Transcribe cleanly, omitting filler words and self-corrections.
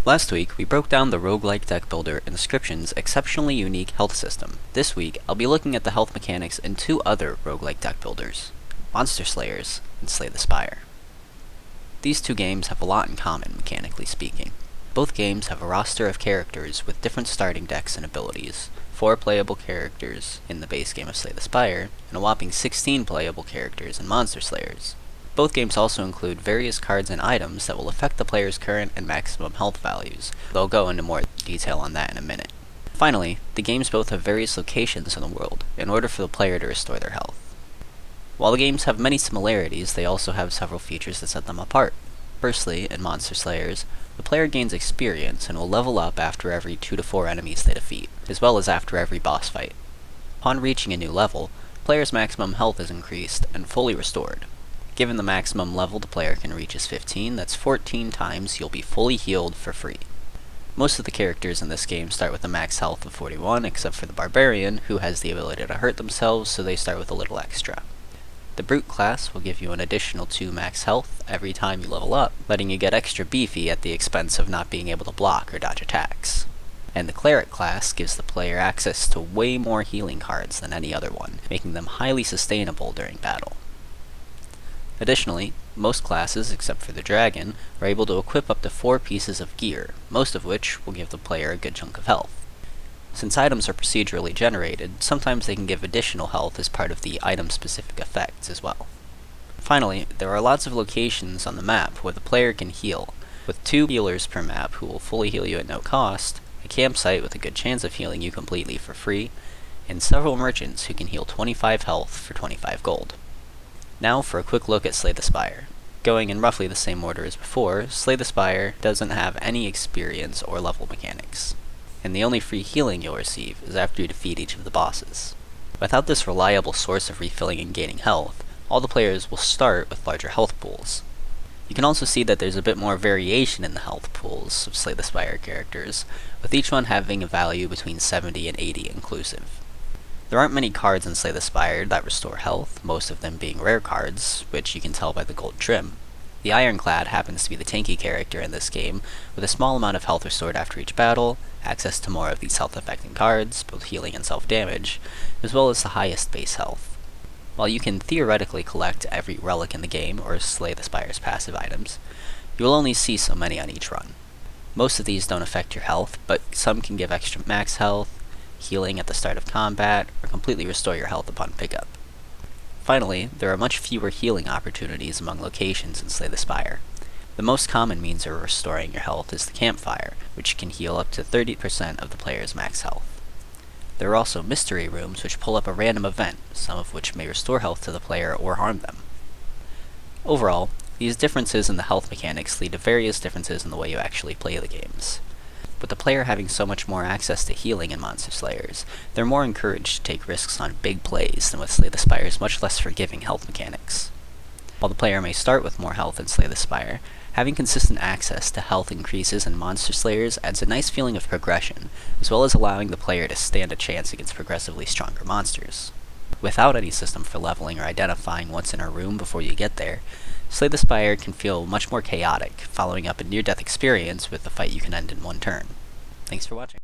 Last week, we broke down the roguelike deck builder Inscription's exceptionally unique health system. This week, I'll be looking at the health mechanics in two other roguelike deck builders, Monster Slayers and Slay the Spire. These two games have a lot in common, mechanically speaking. Both games have a roster of characters with different starting decks and abilities, 4 playable characters in the base game of Slay the Spire, and a whopping 16 playable characters in Monster Slayers. Both games also include various cards and items that will affect the player's current and maximum health values, though I'll go into more detail on that in a minute. Finally, the games both have various locations in the world, in order for the player to restore their health. While the games have many similarities, they also have several features that set them apart. Firstly, in Monster Slayers, the player gains experience and will level up after every 2 to 4 enemies they defeat, as well as after every boss fight. Upon reaching a new level, the player's maximum health is increased and fully restored. Given the maximum level the player can reach is 15, that's 14 times you'll be fully healed for free. Most of the characters in this game start with a max health of 41, except for the Barbarian, who has the ability to hurt themselves, so they start with a little extra. The Brute class will give you an additional 2 max health every time you level up, letting you get extra beefy at the expense of not being able to block or dodge attacks. And the Cleric class gives the player access to way more healing cards than any other one, making them highly sustainable during battle. Additionally, most classes, except for the Dragon, are able to equip up to 4 pieces of gear, most of which will give the player a good chunk of health. Since items are procedurally generated, sometimes they can give additional health as part of the item-specific effects as well. Finally, there are lots of locations on the map where the player can heal, with 2 healers per map who will fully heal you at no cost, a campsite with a good chance of healing you completely for free, and several merchants who can heal 25 health for 25 gold. Now for a quick look at Slay the Spire. Going in roughly the same order as before, Slay the Spire doesn't have any experience or level mechanics, and the only free healing you'll receive is after you defeat each of the bosses. Without this reliable source of refilling and gaining health, all the players will start with larger health pools. You can also see that there's a bit more variation in the health pools of Slay the Spire characters, with each one having a value between 70 and 80 inclusive. There aren't many cards in Slay the Spire that restore health, most of them being rare cards, which you can tell by the gold trim. The Ironclad happens to be the tanky character in this game, with a small amount of health restored after each battle, access to more of these health-affecting cards, both healing and self-damage, as well as the highest base health. While you can theoretically collect every relic in the game, or Slay the Spire's passive items, you will only see so many on each run. Most of these don't affect your health, but some can give extra max health, healing at the start of combat, or completely restore your health upon pickup. Finally, there are much fewer healing opportunities among locations in Slay the Spire. The most common means of restoring your health is the campfire, which can heal up to 30% of the player's max health. There are also mystery rooms which pull up a random event, some of which may restore health to the player or harm them. Overall, these differences in the health mechanics lead to various differences in the way you actually play the games. With the player having so much more access to healing in Monster Slayers, they're more encouraged to take risks on big plays than with Slay the Spire's much less forgiving health mechanics. While the player may start with more health in Slay the Spire, having consistent access to health increases in Monster Slayers adds a nice feeling of progression, as well as allowing the player to stand a chance against progressively stronger monsters. Without any system for leveling or identifying what's in a room before you get there, Slay the Spire can feel much more chaotic, following up a near-death experience with a fight you can end in one turn. Thanks for watching.